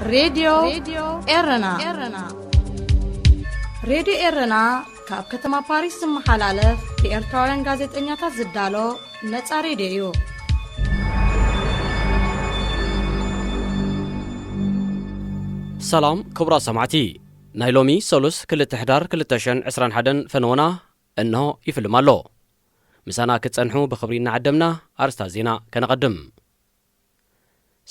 راديو إرنا راديو إرنا كاب كتما باريس محلالة بإرتوان غازت إنياتا زدالو نتسا راديو سلام كبرى سمعتي نايلومي سولوس كل تحدار كل تشن عسران حدن فنونا إنه يفلم الله مسانا كتسنحو بخبرين عدمنا أرستا زينا كنقدم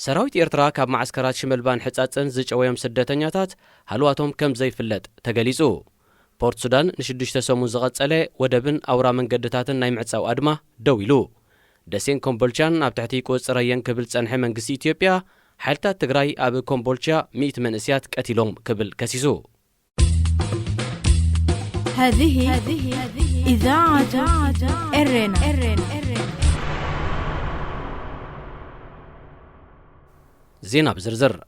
سراويت إرترا كاب معسكرات شمال بان حتاتن زج أويام سدتنياتات هلواتهم كم زي فلت تقاليزو بورت سودان نشدش تسومو زغط سالي ودبن أورا من قدتاتن نايمعتس أو أدمة دويلو دسين كومبولشان اب تحتي كوز ريان كبل تسنحي منقسي إثيوبيا حالتا تقراي اب كومبولشا 100 منسيات كاتيلوم كبل كاسيزو هذه إذاعة إرنا زينا بزرزر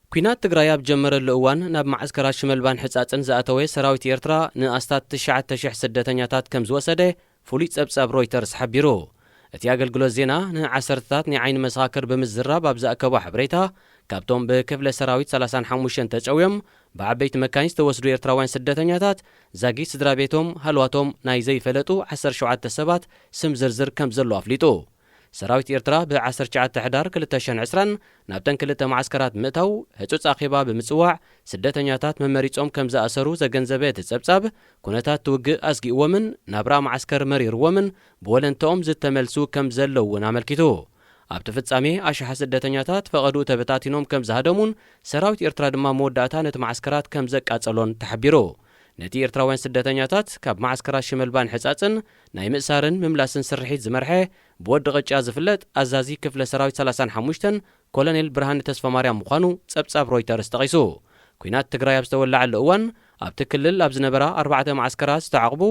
كوينات تقراي اب جمر الأوان ناب معسكرات شمال بان حتاتن زاتوي سراويت إرترا نأستات 9,000 سدتنياتات كمز وسده فوليت سبساب رويترز حبيرو اتياقل قلو الزينا نعسرتات نعين مساكر بمزراب ابزاء كوا حبريتا كابتون بكفل سراويت 35 تجاويم بعبيت مكانيس توسدو إرتراوان سدتنياتات زاقي سدرا بيتهم هلواتهم نايزي فلتو 10 سبات سم زرزر كم زلو افليتو سراويت إرترا ب10 حدار كلتاشن عسران نابتن كلتا معسكرات متو هجوز اخيبا بمصواع سدتنياتات ممريصوم كم زاسرو زغنزبه تصبصاب كونتات توق اسقي ومن نابرا معسكر مرير ومن بولنتوم زتملسو كم زلو ناملكيتو اب تفصامي اشح سدتنياتات فقدو تبتاتينوم كم زهدمون سراويت إرترا دما موداتا نت معسكرات كم زقاصلون تحبيرو نتي إرتراوان سدتنياتات كاب معسكرات شمال بان حصاصن ناي مئسارن مملاسن سرحيت زمرحه بود قጫ زفلت ازازي كفله سراويت 35 كولونيل برهان تسفا ماريام مخانو صبصاب رويترز تقيسو كوينات تግራይ ኣብ ዝተወላዓለ እዋን ኣብ ትክልል ኣብ ዝነበራ 4 معسكرات ዝተዓቕቡ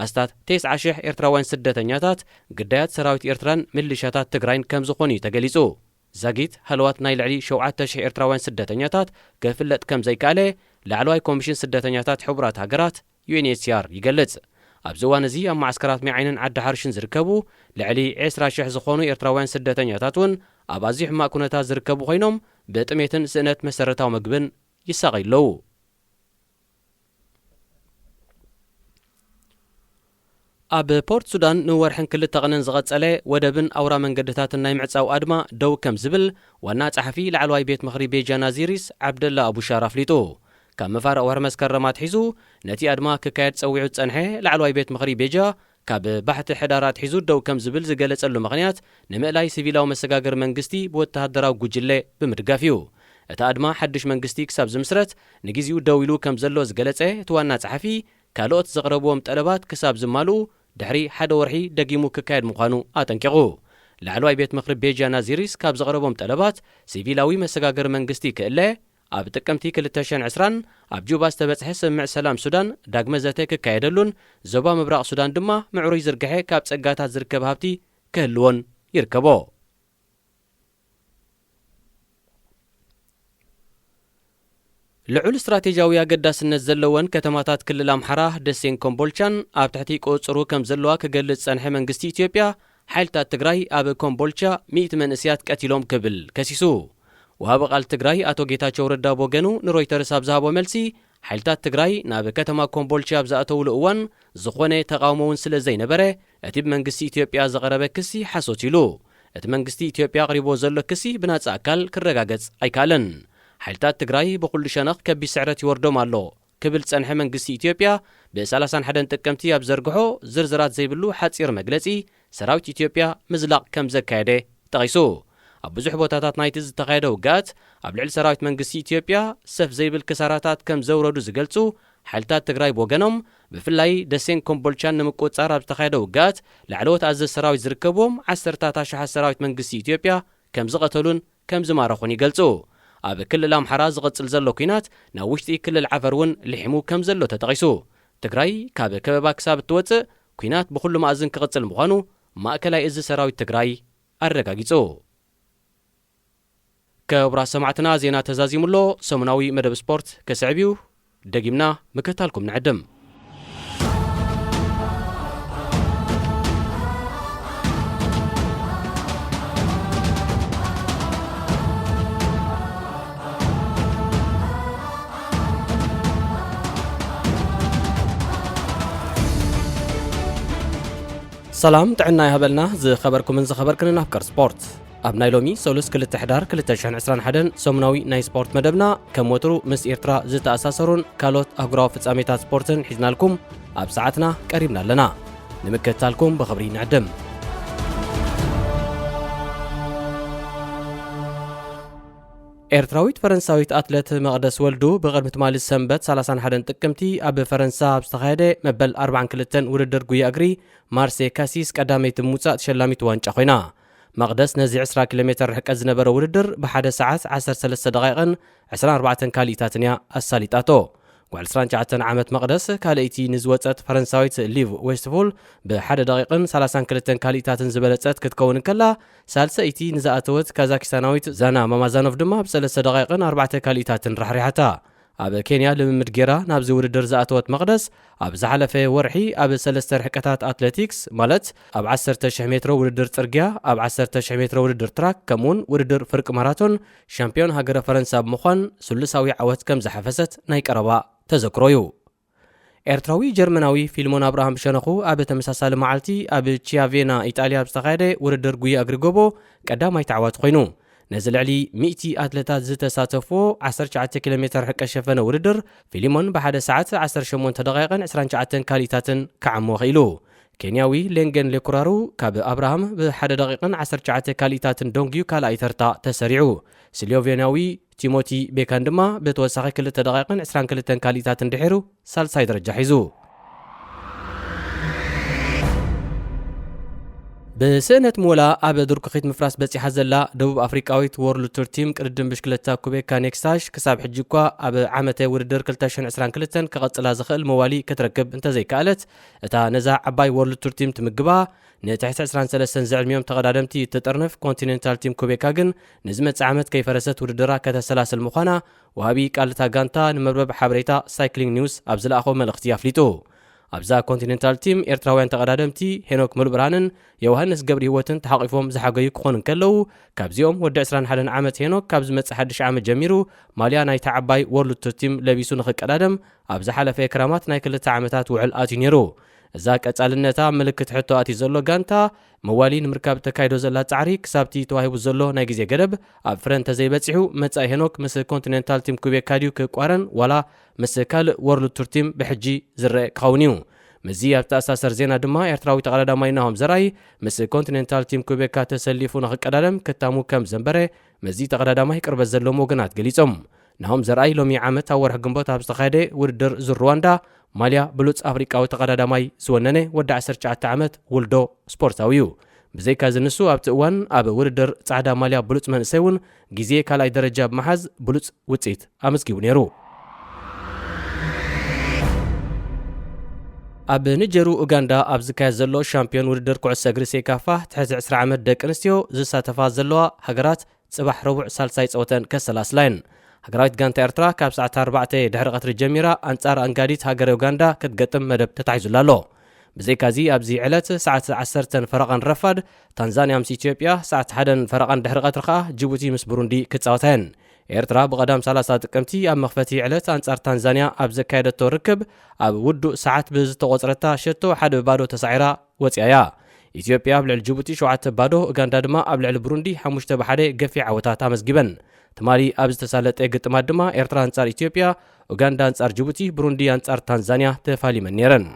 ኣስታት 9,000 ኤርትራውያን ስደተኛታት ግዳያት ሰራዊት ኤርትራን ሚሊሻታት ትግራይን ከም ዝኾኑ ተገሊጹ ዛጊት ሃልዋት ናይ ልዕሊ 7,000 ኤርትራውያን ስደተኛታት ገፍለጥ ከም ዘይካለ ላዕለዋይ ኮሚሽን ስደተኛታት ሕቡራት ሃገራት UNHCR ይገልጽ ኣብዚ እዋን እዚ ኣብ معسكرات ሚዓይንን ዓዲ ሓርሽን ዝርከቡ ልዕሊ 20,000 ዝኾኑ ኤርትራውያን ስደተኛታት እውን ኣብ ኣዝዩ ሕማቕ ኩነታት ዝርከቡ ኮይኖም ብጥሜትን ስእነት መሰረታዊ ምግብን ይሳቀይለው ኣብ ፖርት ሱዳን ንወርሕን ክልተ ቀንን ዝቐጸለ ወደብን ኣውራ መንገድታትን ናይ ምዕጻው ኣድማ ደው ከም ዝብል ዋና ጸሓፊ ላዕለዋይ ቤት ምኽሪ ቤጃ ናዚሪስ ዓብደላ አቡሻር ኣፍሊጡ ካብ መፋርቕ ወር መስከረማት ሒዙ ነቲ ኣድማ ክካየድ ጸዊዑ ጸንሐ ላዕለዋይ ቤት ምኽሪ ቤጃ ካብ ባሕቲ ሕዳራት ሒዙ ደው ከም ዝብል ዝገለጸሉ ምኽንያት ንምእላይ ሲቪላዊ መሰጋገር መንግስቲ ብወተሃደራዊ ጉጅለ ብምድጋፍ እዩ እቲ ኣድማ ሓድሽ መንግስቲ ክሳብ ዝምስረት ንግዚኡ ደው ኢሉ ከም ዘሎ ዝገለጸ እቲ ዋና ጸሓፊ ካልኦት ዘቕረብዎም ጠለባት ክሳብ ዝማልኡ ድሕሪ ሓደ ወርሒ ደጊሙ ክካየድ ምዃኑ ኣጠንቂቑ ላዕለዋይ ቤት ምኽሪ ቤጃ ናዚሪስ ካብ ዘቕረቦም ጠለባት ሲቪላዊ መሰጋገር መንግስቲ ክእለ ኣብ ጥቅምቲ 2020 ኣብ ጁባ ዝተበጽሐ ስምዕ ሰላም ሱዳን ዳግመ ዘተ ክካየደሉን ዞባ ምብራቕ ሱዳን ድማ ምዕሩይ ዝርግሐ ካብ ጸጋታት ዝርከብ ሃብቲ ክህልዎን ይርከቦ ልዑል ስትራቴጂያዊ ኣገዳስነት ዘለወን ከተማታት ክልል ኣምሓራ ደሴን ኮምቦልቻን ኣብ ትሕቲ ቁጽሩ ከም ዘለዋ ክገልጽ ጸንሐ መንግስቲ ኢትዮጵያ ሓይልታት ትግራይ ኣብ ኮምቦልቻ 100 መንእስያት ቀቲሎም ክብል ከሲሱ ወሃቢ ቃል ትግራይ ኣቶ ጌታቸው ረዳ ቦገኑ ንሮይተርስ ኣብ ዝሃቦ መልሲ ሓይልታት ትግራይ ናብ ከተማ ኮምቦልቻ ኣብ ዝኣተውሉ እዋን ዝኾነ ተቃውሞውን ስለ ዘይነበረ እቲ ብመንግስቲ ኢትዮጵያ ዘቐረበ ክሲ ሓሶት ኢሉ እቲ መንግስቲ ኢትዮጵያ ኣቕሪቦ ዘሎ ክሲ ብናጻ ኣካል ክረጋገጽ ኣይካለን ሓይልታት ትግራይ ብኩሉ ሸነኽ ከቢድ ስዕረት ይወርዶም ኣሎ ክብል ጸንሐ መንግስቲ ኢትዮጵያ ብ31 ጥቅምቲ ኣብ ዘርግሖ ዝርዝራት ዘይብሉ ሓጺር መግለጺ ሰራዊት ኢትዮጵያ ምዝላቕ ከም ዘካየደ ጠቒሱ ኣብ ብዙሕ ቦታታት ናይቲ ዝተኻየደ ውግኣት ኣብ ልዕሊ ሰራዊት መንግስቲ ኢትዮጵያ ሰፍ ዘይብል ክሳራታት ከም ዘውረዱ ዝገልጹ ሓይልታት ትግራይ ብወገኖም ብፍላይ ደሴን ኮምቦልቻን ንምቁጽጻር ኣብ ዝተኻየደ ውግኣት ላዕለዎት ኣዘዝ ሰራዊት ዝርከብዎም 10,000 ሰራዊት መንግስቲ ኢትዮጵያ ከም ዝቐተሉን ከም ዝማረኹን ይገልጹ ኣብ ክልል ኣምሓራ ዝቕጽል ዘሎ ኩናት ናብ ውሽጢ ክልል ዓፈር እውን ልሒሙ ከም ዘሎ ተጠቒሱ ትግራይ ካብ ከበባ ክሳብ እትወፅእ ኩናት ብኩሉ ማእዝን ክቕጽል ምዃኑ ማእከላይ እዝ ሰራዊት ትግራይ ኣረጋጊጹ كبرا سمعتنا زينا تزازيملو سمناوي مدب سبورت كسعبيو دقيمنا مكتالكم نعدم سلام تعنا يهبلنا زي خبركم من خبركن نفكر سبورت اب نايلومي سولس كل تحدار كل تشحن 21 سومناوي ناي سبورت مدبنا كم وترو مس إيرترا زت أساسرون كالوت أغراف فتصاميتات سبورتن حزنا لكم اب ساعتنا قريبنا لنا نمكتالكم بخبرين عدم ኤርትራዊት ፈረንሳዊት አትሌት መቅደስ ወልዱ ብቅድሚ ትማሊ ሰንበት 31 ጥቅምቲ ኣብ ፈረንሳ ዝተኻየደ መበል 42 ውድድር ጉያ እግሪ ማርሴ ካሲስ ቀዳመይቲ ምውፃእ ተሸላሚት ዋንጫ ኮይና መቅደስ ነዚ 20 ኪሎ ሜትር ርሕቀት ዝነበረ ውድድር ብ1 ሰዓት 13 ደቂቕን 24 ካሊእታትን እያ ኣሳሊጣቶ ጓል 29 ዓመት መቅደስ ካልእቲ ንዝወፀት ፈረንሳዊት ሊቭ ዌስትፉል ብ1 ደቂቕን 32 ካሊእታትን ዝበለፀት ክትከውን ከላ ሳልሰይቲ ንዝኣተወት ካዛክስታናዊት ዛና ማማዛኖቭ ድማ ብ3 ደቂቕን 4 ካሊእታትን ራሕሪሓታ ኣብ ኬንያ ልምምድ ጌራ ናብዚ ውድድር ዝኣተወት መቅደስ ኣብ ዝሓለፈ ወርሒ ኣብ 3 ርሕቀታት ኣትሌቲክስ ማለት ኣብ 10,000 ሜትሮ ውድድር ጽርግያ ኣብ 10,000 ሜትሮ ውድድር ትራክ ከምኡውን ውድድር ፍርቂ ማራቶን ሻምፒዮን ሃገረ ፈረንሳ ብምዃን ስሉሳዊ ዓወት ከም ዝሓፈሰት ናይ ቀረባ ተዘክሮ እዩ ኤርትራዊ ጀርመናዊ ፊልሞን አብርሃም ሸነኹ ኣብ ተመሳሳሊ መዓልቲ ኣብ ቺያቬና ኢጣልያ ዝተኻየደ ውድድር ጉያ እግሪ ጎቦ ቀዳማይ ተዓዋት ኮይኑ ነዚ ልዕሊ 100 ኣትሌታት ዝተሳተፍዎ 19 ኪሎ ሜትር ርሕቀት ሸፈነ ውድድር ፊልሞን ብ1 ሰዓት 18 ደቂቕን 29 ካሊእታትን ከዓሞ ኽኢሉ ኬንያዊ ሌንገን ሌኩራሩ ካብ አብርሃም ብ1 ደቂቕን 19 ካሊእታትን ዶንጊዩ ካልኣይ ተርታ ተሰሪዑ ስሎቬንያዊ ቲሞቲ ቤካን ድማ ብተወሳኺ 2 ደቂቕን 22 ካሊእታትን ድሒሩ ሳልሳይ ደረጃ ሒዙ ብስእነት ሞላ ኣብ ድርኩኺት ምፍራስ በፂሓ ዘላ ደቡብ ኣፍሪቃዊት ወርልድ ቱር ቲም ቅድድም ብሽክለታ ኩቤካ ኔክስታሽ ክሳብ ሕጂ እኳ ኣብ ዓመተ ውድድር 2022 ክቐፅላ ዝኽእል መዋሊ ክትረክብ እንተዘይከኣለት እታ ነዛ ዓባይ ወርልድ ቱር ቲም ትምግባ ንትሕቲ 23 ዝዕድሚዮም ተቐዳደምቲ እትጠርንፍ ኮንቲኔንታል ቲም ኩቤካ ግን ንዝመፅእ ዓመት ከይፈረሰት ውድድራ ከተሰላስል ምዃና ወሃቢ ቃልታ ጋንታ ንመርበብ ሓበሬታ ሳይክሊንግ ኒውስ ኣብ ዝለኣኾ መልእኽቲ ኣፍሊጡ ኣብዛ ኮንቲኔንታል ቲም ኤርትራውያን ተቐዳደምቲ ሄኖክ ሙሉብርሃንን የውሃንስ ገብሪ ህይወትን ተሓቂፎም ዝሓገዩ ክኾኑ ከለዉ ካብዚኦም ወዲ 21 ዓመት ሄኖክ ካብ ዝመፅእ 1 ዓመት ጀሚሩ ማልያ ናይታ ዓባይ ወርልድ ቱር ቲም ለቢሱ ንኽቀዳደም ኣብ ዝሓለፈ ክራማት ናይ 2 ዓመታት ውዕል ኣትዩ ነይሩ እዛ ቀጻልነታ ምልክት ሕቶ ኣትዩ ዘሎ ጋንታ መዋሊ ንምርካብ ተካይዶ ዘላ ጻዕሪ ክሳብቲ ተዋሂቡ ዘሎ ናይ ግዜ ገደብ ኣብ ፍረን ተዘይበፂሑ መጻኢ ሄኖክ ምስ ኮንቲኔንታል ቲም ኩቤካ ድዩ ክቋረን ዋላ ምስ ካልእ ወርልድ ቱር ቲም ብሕጂ ዝረአ ክኸውን እዩ ምዚ ኣብ ተኣሳሰር ዜና ድማ ኤርትራዊ ተቐዳዳማይ ናሆም ዘርኣይ ምስ ኮንቲኔንታል ቲም ኩቤካ ተሰሊፉ ንኽቀዳደም ክታሙ ከም ዘንበረ መዚ ተቐዳዳማይ ቅርበት ዘለዎም ወገናት ገሊፆም ናሆም ዘርኣይ ሎሚ ዓመት ኣብ ወርሒ ግንቦት ኣብ ዝተኻየደ ውድድር ዙሩዋንዳ ማልያ ብሉፅ ኣፍሪቃዊ ተቐዳዳማይ ዝወነነ ወዲ 19 ዓመት ውልዶ ስፖርታዊ እዩ ብዘይካ ዝንሱ ኣብቲ እዋን ኣብ ውድድር ጻዕዳ ማልያ ብሉፅ መንእሰይ እውን ግዜ ካልኣይ ደረጃ ብምሓዝ ብሉፅ ውፅኢት ኣመስጊቡ ነይሩ ኣብ ንጀሩ ኡጋንዳ ኣብ ዝካየድ ዘሎ ሻምፒዮን ውድድር ኩዕሶ እግሪ ሴካፋ ትሕቲ 20 ዓመት ደቂ ኣንስትዮ ዝሳተፋ ዘለዋ ሃገራት ጽባሕ ረቡዕ ሳልሳይ ፀወተን ከሰላስላይን ሃገራዊት ጋንታ ኤርትራ ካብ ሰዓት 4 ድሕሪ ቀትሪ ጀሚራ ኣንጻር አንጋዲት ሃገረ ኡጋንዳ ክትገጥም መደብ ተታሒዙላ ኣሎ ብዘይካዚ ኣብዚ ዕለት ሰዓት 10 ፈረቓን ረፋድ ታንዛንያ ምስ ኢትዮጵያ ሰዓት 1 ፈረቓን ድሕሪ ቀትሪ ከዓ ጅቡቲ ምስ ብሩንዲ ክጻወታየን ኤርትራ ብቐዳም 30 ጥቅምቲ ኣብ መኽፈቲ ዕለት ኣንጻር ታንዛንያ ኣብ ዘካየደቶ ርክብ ኣብ ውዱእ ሰዓት ብዝተቆፅረታ ሸቶ 1-0 ተሳዒራ ወፂያ ኢትዮጵያ ኣብ ልዕሊ ጅቡቲ 7-0 ኡጋንዳ ድማ ኣብ ልዕሊ ብሩንዲ 5-1 ገፊዕ ዓወታት ኣመስጊበን ትማሊ ኣብ ዝተሳለጠ ግጥማት ድማ ኤርትራ አንጻር ኢትዮጵያ ኡጋንዳ አንጻር ጅቡቲ ብሩንዲ አንጻር ታንዛንያ ተፋሊመን ነይረን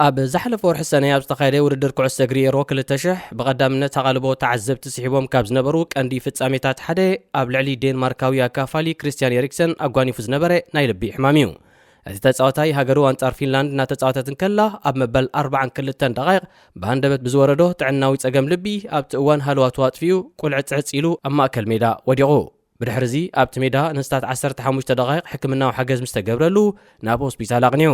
ኣብ ዝሓለፈ ወርሒ ሰነ ኣብ ዝተኻየደ ውድድር ኩዕሶ እግሪ ኤሮ 2000 ብቐዳምነት ተቓልቦ ተዓዘብቲ ስሒቦም ካብ ዝነበሩ ቀንዲ ፍጻሜታት ሓደ ኣብ ልዕሊ ዴንማርካዊ ኣካፋሊ ክሪስቲያን ኤሪክሰን ኣጓኒፉ ዝነበረ ናይ ልቢ ሕማም እዩ እቲ ተጻዋታይ ሃገሩ አንጻር ፊንላንድ እናተጻወተትን ከላ ኣብ መበል 42 ደቂቕ ብሃንደበት ብዝወረዶ ጥዕናዊ ጸገም ልቢ ኣብቲ እዋን ሃልዋቱ ኣጥፊኡ ቁልዕ ጽዕጽ ኢሉ ኣብ ማእከል ሜዳ ወዲቑ ብድሕሪዚ ኣብቲ ሜዳ ንስታት 15 ደቂቕ ሕክምናዊ ሓገዝ ምስ ተገብረሉ ናብ ሆስፒታል ኣቕኒዑ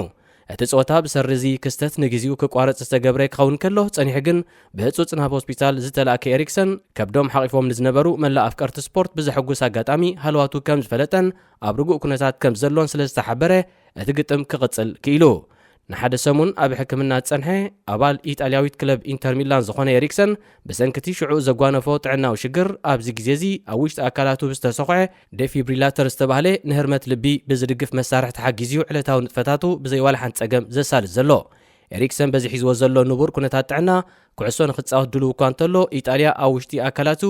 እቲ ጾታ ብሰሪዚ ክስተት ንግዚኡ ክቋረጽ ዝተገብረ ክኸውን ከሎ ጸኒሑ ግን ብህጹጽ ናብ ሆስፒታል ዝተላእከ ኤሪክሰን ከብዶም ሓቂፎም ንዝነበሩ መላእ ኣፍቀርቲ ስፖርት ብዘሐጉስ ኣጋጣሚ ሃልዋቱ ከም ዝፈለጠን ኣብ ርጉእ ኩነታት ከም ዘሎን ስለ ዝተሓበረ እቲ ግጥም ክቕጽል ክኢሉ ንሓደ ሰሙን ኣብ ሕክምና ጸንሐ ኣባል ኢጣልያዊት ክለብ ኢንተር ሚላን ዝኾነ ኤሪክሰን ብሰንኪቲ ሽዑ ዘጓነፎ ጥዕናዊ ሽግር ኣብዚ ግዜ እዚ ኣብ ውሽጢ ኣካላቱ ብዝተሰኽዐ ዴፊብሪላተር ዝተባህለ ንህርመት ልቢ ብዝድግፍ መሳርሒ ተሓጊዝዩ ዕለታዊ ንጥፈታቱ ብዘይዋላ ሓንቲ ጸገም ዘሳልጥ ዘሎ ኤሪክሰን በዚ ሒዝዎ ዘሎ ንቡር ኩነታት ጥዕና ኩዕሶ ንኽጻወት ድልው እኳ እንተሎ ኢጣልያ ኣብ ውሽጢ ኣካላቱ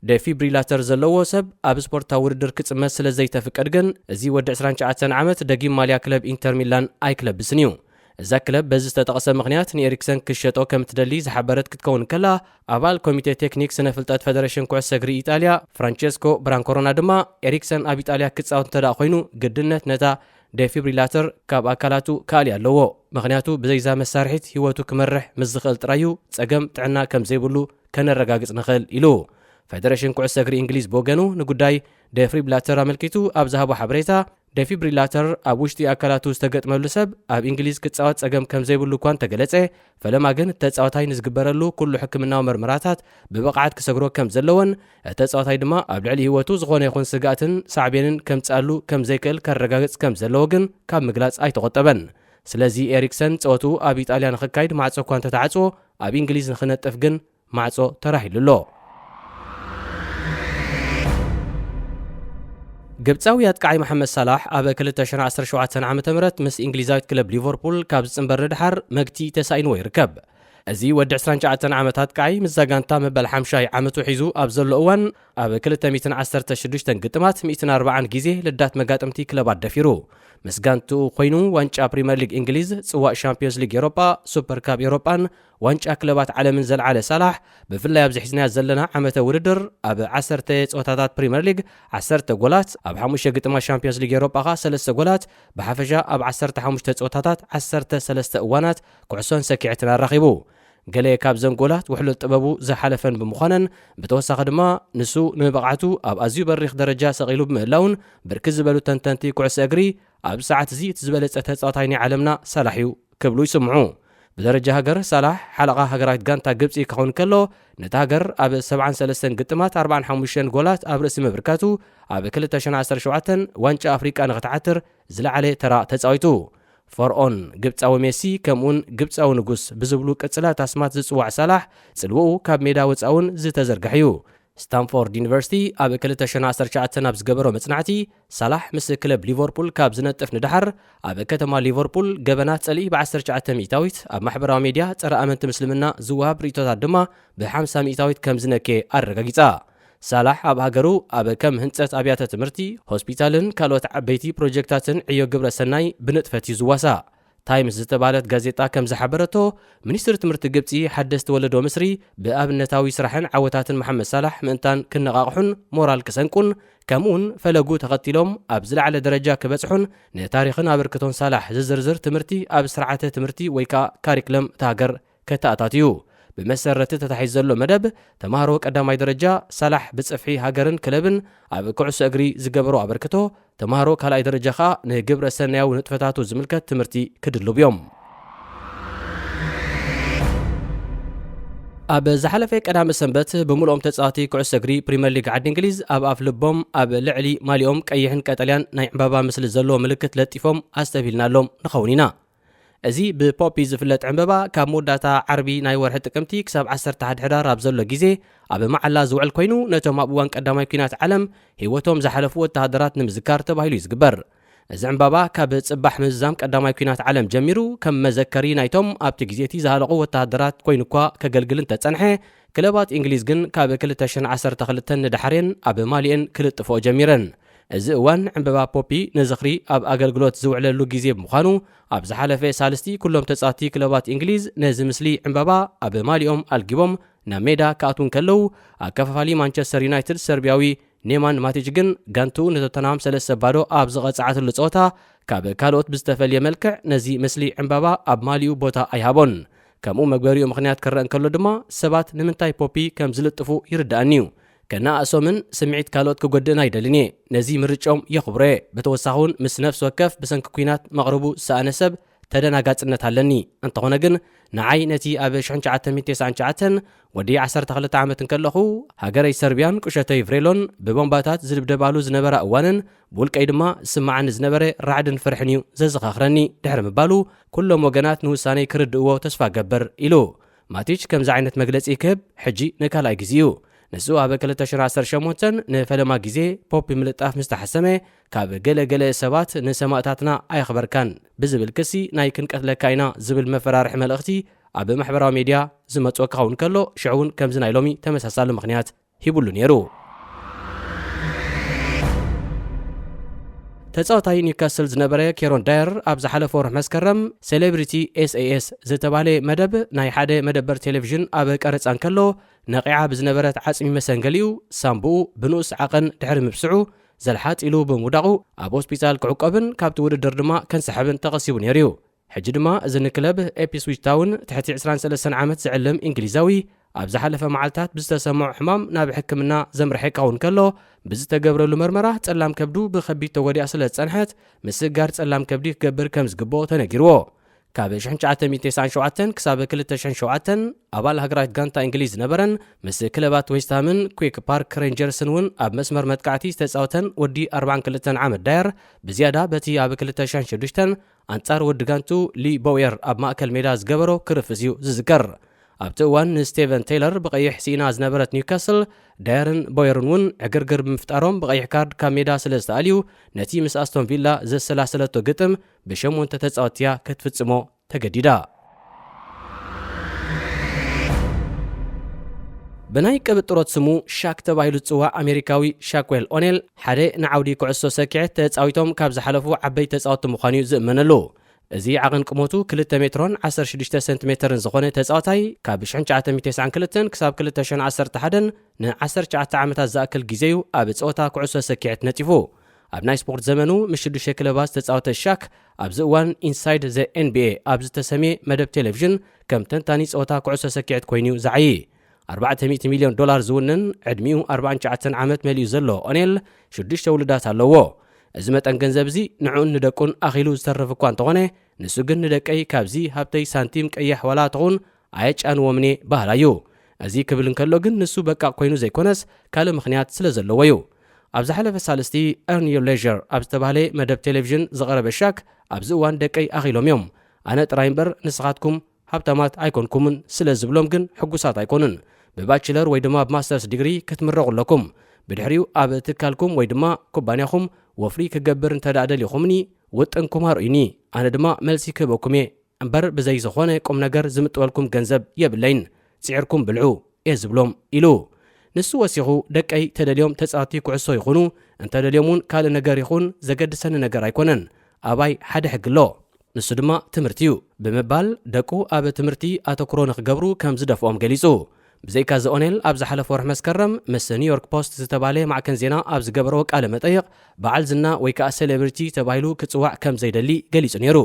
ዴፊብሪላተር ዘለዎ ሰብ ኣብ ስፖርታዊ ውድድር ክጽመት ስለ ዘይተፍቀድ ግን እዚ ወዲ 29 ዓመት ደጊም ማልያ ክለብ ኢንተር ሚላን ኣይክለብስን እዩ እዛ ክለብ በዚ ዝተጠቐሰ ምኽንያት ንኤሪክሰን ክሸጦ ከም ትደሊ ዝሓበረት ክትከውን ከላ ኣባል ኮሚቴ ቴክኒክ ስነ ፍልጠት ፌደሬሽን ኩዕሶ እግሪ ኢጣልያ ፍራንቼስኮ ብራንኮሮና ድማ ኤሪክሰን ኣብ ኢጣልያ ክጻወት እንተዳ ኮይኑ ግድነት ነታ ዴፊብሪላተር ካብ ኣካላቱ ካሊ ኣለዎ ምኽንያቱ ብዘይዛ መሳርሒት ህይወቱ ክመርሕ ምስ ዝኽእል ጥራዩ ጸገም ጥዕና ከም ዘይብሉ ከነረጋግጽ ንኽእል ኢሉ ፌደሬሽን ኩዕሶ እግሪ እንግሊዝ ብወገኑ ንጉዳይ ዴፊብሪላተር ኣመልኪቱ ኣብ ዝሃቦ ሓበሬታ ዴፊብሪላተር ኣብ ውሽጢ ኣካላቱ ዝተገጥመሉ ሰብ ኣብ እንግሊዝ ክጻወት ጸገም ከም ዘይብሉ እኳ እንተገለጸ ፈለማ ግን ተጻዋታይ ንዝግበረሉ ኩሉ ሕክምናዊ ምርመራታት ብብቕዓት ክሰግሮ ከም ዘለዎን ተጻዋታይ ድማ ኣብ ልዕሊ ህይወቱ ዝኾነ ይኹን ስጋኣትን ሳዕቤንን ከምጻሉ ከም ዘይክእል ከረጋግጽ ከም ዘለዎ ግን ካብ ምግላጽ ኣይተቆጠበን ስለዚ ኤሪክሰን ጸወቱ ኣብ ኢጣልያ ንኽካይድ ማዕጾ እኳ እንተተዓጽዎ ኣብ እንግሊዝ ንኽነጥፍ ግን ማዕጾ ተራሂሉሎ ግብፃዊ ኣጥቃዓይ መሐመድ ሳላሕ ኣብ 2017 ዓ.ም ምስ እንግሊዛዊት ክለብ ሊቨርፑል ካብ ዝጽንበር ንድሓር መግቲ ተሳኢንዎ ይርከብ እዚ ወዲ 29 ዓመት ኣጥቃዓይ ምስ ዛጋንታ መበል 50 ዓመቱ ሒዙ ኣብ ዘሎ እዋን ኣብ 216 ግጥማት 140 ግዜ ልዳት መጋጠምቲ ክለባት ደፊሩ ምስ ጋንትኡ ኮይኑ ዋንጫ ፕሪምየር ሊግ እንግሊዝ ጽዋእ ሻምፒዮንስ ሊግ ኤሮጳ ሱፐር ካፕ ኤሮጳን ዋንጫ ክለባት ዓለምን ዘለዓለ ሳላሕ ብፍላይ ኣብ ዝሒዝናያ ዘለና ዓመተ ውድድር ኣብ 10 ጸወታታት ፕሪምየር ሊግ 10 ጎላት ኣብ 5 ግጥማት ሻምፒዮንስ ሊግ ኤሮጳ 3 ጎላት ብሓፈሻ ኣብ 15 ጸወታታት 13 እዋናት ኩዕሶን ሰኪዕትን ኣራኺቡ ገለ ካብ ዘንጎላት ውሕሉል ጥበቡ ዝሓለፈን ብምዃነን ብተወሳኺ ድማ ንሱ ንብቕዓቱ ኣብ ኣዝዩ በሪኽ ደረጃ ሰቒሉ ብምህላውን ብርክት ዝበሉ ተንተንቲ ኩዕሶ እግሪ ኣብ ሰዓት እዚ እቲ ዝበለጸ ተጻዋታይ ናይ ዓለምና ሳላሕ እዩ ክብሉ ይስምዑ ብደረጃ ሃገር ሳላሕ ሓለቓ ሃገራዊት ጋንታ ግብፂ ክኸውን ከሎ ነቲ ሃገር ኣብ 73 ግጥማት 45 ጎላት ኣብ ርእሲ ምብርካቱ ኣብ 2017 ዋንጫ ኣፍሪቃ ንኽትዓትር ዝለዓለ ተራ ተጻዊቱ ፈርዖን ግብፃዊ ሜሲ ከምኡን ግብፃዊ ንጉስ ብዝብሉ ቅጽላት ኣስማት ዝጽዋዕ ሳላሕ ጽልውኡ ካብ ሜዳ ወፃውን ዝተዘርግሐዩ ስታንፎርድ ዩኒቨርሲቲ ኣብ 2019 ኣብ ዝገበሮ መጽናዕቲ ሳላሕ ምስ ክለብ ሊቨርፑል ካብ ዝነጥፍ ንድሓር ኣብ ከተማ ሊቨርፑል ገበናት ጸሊኢ ብ19 ሚእታዊት ኣብ ማሕበራዊ ሚድያ ጸረ ኣመንቲ ምስልምና ዝወሃብ ርእቶታት ድማ ብ50 ሚእታዊት ከም ዝነኬ ኣረጋጊጻ ሳላሕ ኣብ ሃገሩ ኣብ ከም ህንጸት ኣብያተ ትምህርቲ ሆስፒታልን ካልኦት ዓበይቲ ፕሮጀክታትን ዕዮ ግብረ ሰናይ ብንጥፈት እዩ ዝዋሳእ ታይምስ ዝተባህለት ጋዜጣ ከም ዝሓበረቶ ሚኒስትሪ ትምህርቲ ግብፂ ሓደስቲ ወለዶ ምስሪ ብኣብነታዊ ስራሕን ዓወታትን መሐመድ ሳላሕ ምእንታን ክነቓቕሑን ሞራል ክሰንቁን ከምኡውን ፈለጉ ተኸቲሎም ኣብ ዝለዓለ ደረጃ ክበጽሑን ንታሪኽን ኣበርክቶን ሳላሕ ዝዝርዝር ትምህርቲ ኣብ ስርዓተ ትምህርቲ ወይ ከዓ ካሪክለም እታ ከተኣታትዩ ብመሰረቲ ተታሒዝ ዘሎ መደብ ተማሃሮ ቀዳማይ ደረጃ ሳላሕ ብጽፍሒ ሃገርን ክለብን ኣብ ኩዕሶ እግሪ ዝገበሮ ኣበርክቶ ተማሃሮ ካልኣይ ደረጃ ኸኣ ንግብረ ሰናያዊ ንጥፈታቱ ዝምልከት ትምህርቲ ክድልቡ እዮም ኣብ ዝሓለፈ ቀዳመ ሰንበት ብምልኦም ተጻዋቲ ኩዕሶ እግሪ ፕሪምየር ሊግ ዓዲ እንግሊዝ ኣብ ኣፍ ልቦም ኣብ ልዕሊ ማሊኦም ቀይሕን ቀጠልያን ናይ ዕምባባ ምስሊ ዘለዎ ምልክት ለጢፎም ኣስተቢልናሎም ንኸውን ኢና እዚ ብፖፒ ዝፍለጥ ዕምበባ ካብ መወዳእታ ዓርቢ ናይ ወርሒ ጥቅምቲ ክሳብ 11 ሕዳር ኣብ ዘሎ ግዜ ኣብ መዓላ ዝውዕል ኮይኑ ነቶም ኣብ እዋን ቀዳማይ ኩናት ዓለም ህይወቶም ዝሓለፉ ወተሃደራት ንምዝካር ተባሂሉ ይዝግበር እዚ ዕምበባ ካብ ጽባሕ ምዛም ቀዳማይ ኩናት ዓለም ጀሚሩ ከም መዘከሪ ናይቶም ኣብቲ ግዜቲ ዝሃለቑ ወተሃደራት ኮይኑ እኳ ከገልግልን ተጸንሐ ክለባት እንግሊዝ ግን ካብ 2012 ንድሓሬን ኣብ ማሊአን ክልጥፎ ጀሚረን እዚ እዋን ዕምበባ ፖፒ ንዝኽሪ ኣብ ኣገልግሎት ዝውዕለሉ ግዜ ብምዃኑ ኣብ ዝሓለፈ ሳልስቲ ኩሎም ተጻዋቲ ክለባት እንግሊዝ ነዚ ምስሊ ዕምበባ ኣብ ማሊኦም ኣልጊቦም ናብ ሜዳ ከኣትውን ከለዉ ኣከፋፋሊ ማንቸስተር ዩናይትድ ሰርቢያዊ ኔማን ማቲች ግን ጋንቱ ንቶተንሃም 3-0 ኣብ ዝቐጽዓትሉ ጸወታ ካብ ካልኦት ብዝተፈልየ መልክዕ ነዚ ምስሊ ዕምበባ ኣብ ማሊኡ ቦታ ኣይሃቦን ከምኡ መግበሪኡ ምኽንያት ክረአ እንከሎ ድማ ሰባት ንምንታይ ፖፒ ከም ዝልጥፉ ይርዳእኒ እዩ ከናእሶምን ስምዒት ካልኦት ክጎድእና ይደልን እየ ነዚ ምርጮም የኽብሮ እየ ብተወሳኺ እውን ምስ ነፍሲ ወከፍ ብሰንኪ ኩናት መቕረቡ ዝሰኣነ ሰብ ተደናጋጽነት ኣለኒ እንተኾነ ግን ንዓይ ነቲ ኣብ 1999 ወዲ 12 ዓመት እንከለኹ ሃገረይ ሰርቢያን ቁሸተይ ቭሬሎን ብቦምባታት ዝድብደባሉ ዝነበረ እዋንን ብውልቀይ ድማ ስማዓኒ ዝነበረ ራዕድን ፍርሕን እዩ ዘዘኻኽረኒ ድሕሪ ምባሉ ኩሎም ወገናት ንውሳነይ ክርድእዎ ተስፋ ገበር ኢሉ ማቲች ከምዚ ዓይነት መግለጺ ክህብ ሕጂ ንካልኣይ ግዜ እዩ ንሱ ኣብ 2018 ንፈለማ ግዜ ፖፕ ምልጣፍ ምስ ተሓሰመ ካብ ገለገለ ሰባት ንሰማእታትና ኣይኽበርካን ብዝብል ክሲ ናይ ክንቀትለካ ኢና ዝብል መፈራርሒ መልእኽቲ ኣብ ማሕበራዊ ሚድያ ዝመጽኦ ክኸውን ከሎ ሽዑውን ከምዚ ናይ ሎሚ ተመሳሳሊ ምኽንያት ሂቡሉ ነይሩ ተጻዋታይ ኒውካስል ዝነበረ ኬሮን ዳየር ኣብ ዝሓለፈ ወርሒ መስከረም ሴሌብሪቲ SAS ዝተባህለ መደብ ናይ ሓደ መደበር ቴሌቪዥን ኣብ ቀረጻን ከሎ ነቂዓ ብዝነበረት ዓጽሚ መሰንገሊኡ ሳምቡኡ ብንኡስ ዓቐን ድሕሪ ምብስዑ ዘልሓጥ ኢሉ ብምውዳቑ ኣብ ሆስፒታል ክዕቆብን ካብቲ ውድድር ድማ ከንሰሓብን ተቐሲቡ ነይሩ እዩ ሕጂ ድማ እዚ ንክለብ ኤፒስዊች ታውን ትሕቲ 23 ዓመት ዝዕልም እንግሊዛዊ ኣብ ዝሓለፈ መዓልታት ብዝተሰምዑ ሕማም ናብ ሕክምና ዘምርሐ ክኸውን ከሎ ብዝተገብረሉ መርመራ ጸላም ከብዱ ብኸቢድ ተጎዲኣ ስለ ዝጸንሐት ምስጋር ጸላም ከብዲ ክገብር ከም ዝግብኦ ተነጊርዎ ካብ 1997 ክሳብ 2007 ኣባል ሃገራት ጋንታ እንግሊዝ ነበረን ምስ ክለባት ዌስትሃምን ኩዊክ ፓርክ ሬንጀርስን እውን ኣብ መስመር መጥቃዕቲ ዝተጻወተን ወዲ 42 ዓመት ዳየር ብዝያዳ በቲ ኣብ 2006 ኣንጻር ወዲ ጋንቱ ሊ ቦዌር ኣብ ማእከል ሜዳ ዝገበሮ ክርፍስ እዩ ዝዝከር ኣብቲ እዋን ንስቴቨን ቴይለር ብቐይሕ ሲኢና ዝነበረት ኒውካስል ዳየርን ቦየርን እውን ዕግርግር ብምፍጣሮም ብቐይሕ ካርድ ካብ ሜዳ ስለ ዝተኣልዩ ነቲ ምስ ኣስቶን ቪላ ዘሰላሰለቶ ግጥም ብ8 ተጻወትያ ክትፍጽሞ ተገዲዳ ብናይ ቅብጥሮት ስሙ ሻክ ተባሂሉ ዝጽዋዕ ኣሜሪካዊ ሻክዌል ኦኔል ሓደ ንዓውዲ ኩዕሶ ሰኪዔት ተጻዊቶም ካብ ዝሓለፉ ዓበይ ተጻወቲ ምዃኑ ዝእመነሉ እዚ ዓቐን ቅሞቱ 2 ሜትሮን 16 ሴንቲሜትርን ዝኾነ ተጻዋታይ ካብ 1992 ክሳብ 2011 ን19 ዓመታት ዝኣክል ግዜዩ ኣብ ጸወታ ኩዕሶ ሰኪዔት ነጢፉ ኣብ ናይ ስፖርት ዘመኑ ምስ 6 ክለባት ዝተጻወተ ሻክ ኣብዚ እዋን ኢንሳይድ ዘ NBA ኣብ ዝተሰምየ መደብ ቴሌቪዥን ከም ተንታኒ ጸወታ ኩዕሶ ሰኪዔት ኮይኑ ዝዓዪ $400 ሚልዮን ዝውንን ዕድሚኡ 49 ዓመት መሊኡ ዘሎ ኦኔል 6 ውልዳት ኣለዎ እዚ መጠን ገንዘብ እዚ ንዑን ንደቁን ኣኺሉ ዝተረፈ እኳ እንተኾነ ንሱ ግን ንደቀይ ካብዚ ሃብተይ ሳንቲም ቀያሕ ዋላ ትኹን ኣየጫንዎምኔ ባህላ እዩ እዚ ክብል እንከሎ ግን ንሱ በቃ ኮይኑ ዘይኮነስ ካልእ ምኽንያት ስለ ዘለዎ እዩ ኣብ ዝሓለፈ ሳልስቲ ኤርን ዮር ሌዥር ኣብ ዝተባህለ መደብ ቴሌቪዥን ዝቐረበ ሻክ ኣብዚ እዋን ደቀይ ኣኺሎም እዮም ኣነ ጥራይ እምበር ንስኻትኩም ሃብታማት ኣይኮንኩምን ስለ ዝብሎም ግን ሕጉሳት ኣይኮኑን ብባችለር ወይ ድማ ብማስተርስ ዲግሪ ክትምረቑ ኣለኩም ብድሕሪኡ ኣብ ትካልኩም ወይ ድማ ኩባንያኹም ወፍሪ ክገብር እንተዳእደል ኢኹምኒ ውጥንኩም ኣርእዩኒ ኣነ ድማ መልሲ ክህበኩም እየ እምበር ብዘይ ዝኾነ ቁም ነገር ዝምጥወልኩም ገንዘብ የብለይን ጽዒርኩም ብልዑ እየ ዝብሎም ኢሉ ንሱ ወሲኹ ደቀይ ተደልዮም ተጻዋቲ ኩዕሶ ይኹኑ እንተደልዮም እውን ካልእ ነገር ይኹን ዘገድሰኒ ነገር ኣይኮነን ኣባይ ሓደ ሕግሎ ንሱ ድማ ትምህርቲ እዩ ብምባል ደቁ ኣብ ትምህርቲ ኣተኩሮ ንኽገብሩ ከም ዝደፍኦም ገሊጹ ብዘይካ ዘኦኔል ኣብ ዝሓለፈ ወርሒ መስከረም ምስ ኒውዮርክ ፖስት ዝተባህለ ማዕከን ዜና ኣብ ዝገበሮ ቃለ መጠይቕ በዓል ዝና ወይ ከዓ ሴሌብሪቲ ተባሂሉ ክጽዋዕ ከም ዘይደሊ ገሊጹ ነይሩ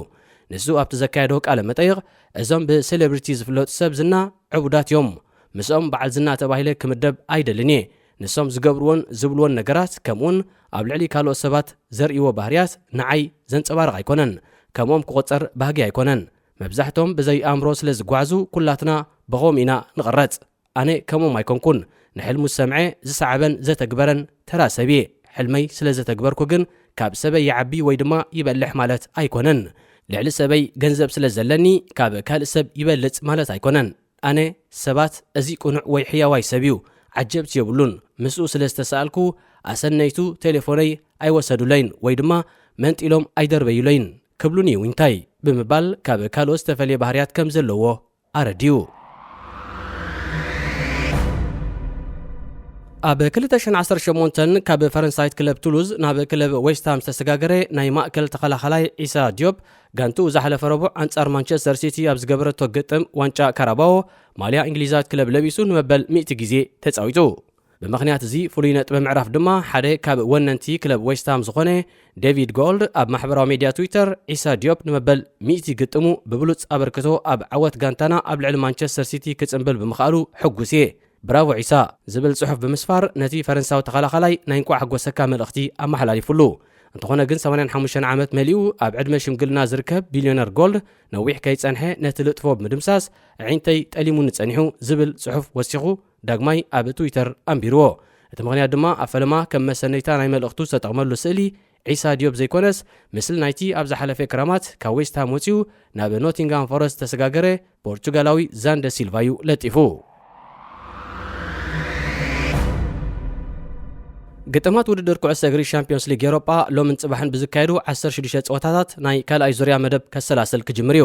ንሱ ኣብቲ ዘካየዶ ቃለ መጠይቕ እዞም ብሴሌብሪቲ ዝፍለጡ ሰብ ዝና ዕቡዳት እዮም ምስኦም በዓል ዝና ተባሂለ ክምደብ ኣይደልን እየ ንሶም ዝገብርዎን ዝብልዎን ነገራት ከምኡውን ኣብ ልዕሊ ካልኦት ሰባት ዘርእይዎ ባህርያት ንዓይ ዘንጸባርቕ ኣይኮነን ከምኦም ክቆጸር ባህጊ ኣይኮነን መብዛሕቶም ብዘይ ኣእምሮ ስለ ዝጓዓዙ ኩላትና በኾም ኢና ንቕረጽ ኣነ ከምኦም ኣይኮንኩን ንሕልሙ ሰምዐ ዝሰዓበን ዘተግበረን ተራ ሰብ እየ ሕልመይ ስለ ዘተግበርኩ ግን ካብ ሰበይ ይዓቢ ወይ ድማ ይበልሕ ማለት ኣይኮነን ልዕሊ ሰበይ ገንዘብ ስለ ዘለኒ ካብ ካልእ ሰብ ይበልጽ ማለት ኣይኮነን ኣነ ሰባት እዚ ቁኑዕ ወይ ሕያዋይ ሰብ እዩ ዓጀብቲ የብሉን ምስኡ ስለ ዝተሰኣልኩ ኣሰነይቱ ቴሌፎነይ ኣይወሰዱለይን ወይ ድማ መንጢሎም ኣይደርበዩለይን ክብሉን እዩ እንታይ ብምባል ካብ ካልኦት ዝተፈልየ ባህርያት ከም ዘለዎ ኣረድዩ ኣብ 2018 ካብ ፈረንሳይት ክለብ ቱሉዝ ናብ ክለብ ዌስትሃም ዝተሰጋገረ ናይ ማእከል ተኸላኸላይ ዒሳ ዲዮብ ጋንቱ ዝሓለፈ ረቡዕ ኣንጻር ማንቸስተር ሲቲ ኣብ ዝገበረቶ ግጥም ዋንጫ ካራባኦ ማልያ እንግሊዛዊት ክለብ ለቢሱ ንመበል 100 ግዜ ተጻዊቱ ብምኽንያት እዚ ፍሉይ ነጥቢ ምዕራፍ ድማ ሓደ ካብ ወነንቲ ክለብ ዌስትሃም ዝኾነ ዴቪድ ጎልድ ኣብ ማሕበራዊ ሚድያ ትዊተር ዒሳ ዲዮብ ንመበል 100 ግጥሙ ብብሉጽ ኣበርክቶ ኣብ ዓወት ጋንታና ኣብ ልዕሊ ማንቸስተር ሲቲ ክጽምብል ብምኽኣሉ ሕጉስ እየ ብራቮ ዒሳ ዝብል ጽሑፍ ብምስፋር ነቲ ፈረንሳዊ ተኸላኸላይ ናይ እንቋዕ ሓጎሰካ መልእኽቲ ኣመሓላሊፉሉ እንተኾነ ግን 85 ዓመት መሊኡ ኣብ ዕድመ ሽምግልና ዝርከብ ቢልዮነር ጎልድ ነዊሕ ከይጸንሐ ነቲ ልጥፎ ብምድምሳስ ዒንተይ ጠሊሙን ጸኒሑ ዝብል ጽሑፍ ወሲኹ ዳግማይ ኣብ ትዊተር ኣንቢርዎ እቲ ምኽንያት ድማ ኣብ ፈለማ ከም መሰነይታ ናይ መልእኽቱ ዝተጠቕመሉ ስእሊ ዒሳ ዲዮብ ዘይኮነስ ምስሊ ናይቲ ኣብ ዝሓለፈ ክራማት ካብ ዌስትሃም ወፂኡ ናብ ኖቲንጋም ፎረስት ተሰጋገረ ፖርቹጋላዊ ዛንደ ሲልቫ እዩ ለጢፉ ግጥማት ውድድር ኩዕሶ እግሪ ሻምፒዮንስ ሊግ ኤውሮጳ ሎምን ጽባሕን ብዝካየዱ 16 ጸወታታት ናይ ካልኣይ ዙርያ መደብ ከሰላሰል ክጅምር እዩ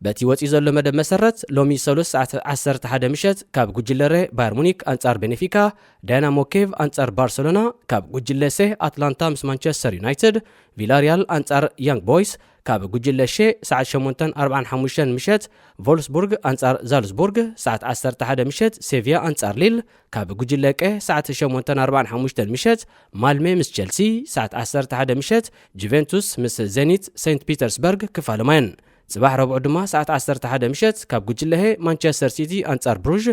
በቲ ወፂ ዘሎ መደብ መሰረት ሎሚ ሰሉስ ሰዓት 11 ምሸት ካብ ጉጅለረ ባየር ሙኒክ አንጻር ቤኔፊካ ዳይናሞ ኬቭ አንጻር ባርሰሎና ካብ ጉጅለ ሴ አትላንታ ምስ ማንቸስተር ዩናይትድ ቪላሪያል አንጻር ያንግ ቦይስ ካብ ጉጅለ ሼ ሰዓት 8:45 ምሸት ቮልስቡርግ አንጻር ዛልዝቡርግ ሰዓት 11 ምሸት ሴቪያ አንጻር ሊል ካብ ጉጅለ ቀ ሰዓት 8:45 ምሸት ማልሜ ምስ ቸልሲ ሰዓት 11 ምሸት ጁቬንቱስ ምስ ዜኒት ሴንት ፒተርስበርግ ክፋለማየን ጽባሕ ረቡዕ ድማ ሰዓት 11 ምሸት ካብ ጉጅለሄ ማንቸስተር ሲቲ አንጻር ብሩዥ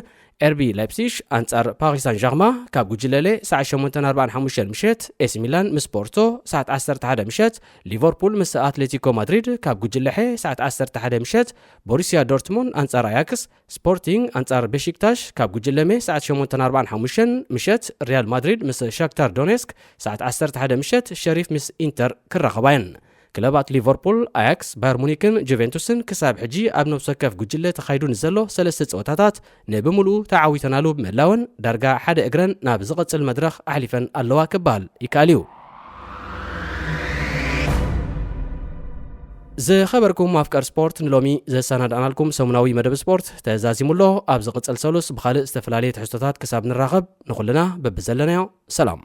ኤርቢ ላይፕሲሽ አንጻር ፓሪስ ሳን ዠርማ ካብ ጉጅለሌ ሰዓት 8:45 ምሸት ኤሲ ሚላን ምስ ፖርቶ ሰዓት 11 ምሸት ሊቨርፑል ምስ አትሌቲኮ ማድሪድ ካብ ጉጅለሄ ሰዓት 11 ምሸት ቦሩሲያ ዶርትሙንድ አንጻር አያክስ ስፖርቲንግ አንጻር ቤሺክታሽ ካብ ጉጅለሜ ሰዓት 8:45 ምሸት ሪያል ማድሪድ ምስ ሻክታር ዶኔስክ ሰዓት 11 ምሸት ሸሪፍ ምስ ኢንተር ክራኸባየን ክለባት ሊቨርፑል አያክስ ባየር ሙኒክን ጁቬንቱስን ክሳብ ሕጂ ኣብ ነፍሲ ወከፍ ጉጅለ ተኻይዱን ዘሎ ሰለስተ ጸወታታት ንብምሉኡ ተዓዊተናሉ ብምህላወን ዳርጋ ሓደ እግረን ናብ ዝቐጽል መድረኽ ኣሕሊፈን ኣለዋ ክበሃል ይከኣል እዩ ዝኸበርኩም ኣፍቃር ስፖርት ንሎሚ ዘሰናድኣናልኩም ሰሙናዊ መደብ ስፖርት ተዛዚሙሎ ኣብ ዝቕጽል ሰሉስ ብኻልእ ዝተፈላለየ ትሕዝቶታት ክሳብ ንራኸብ ንኹልና በብዘለናዮ ሰላም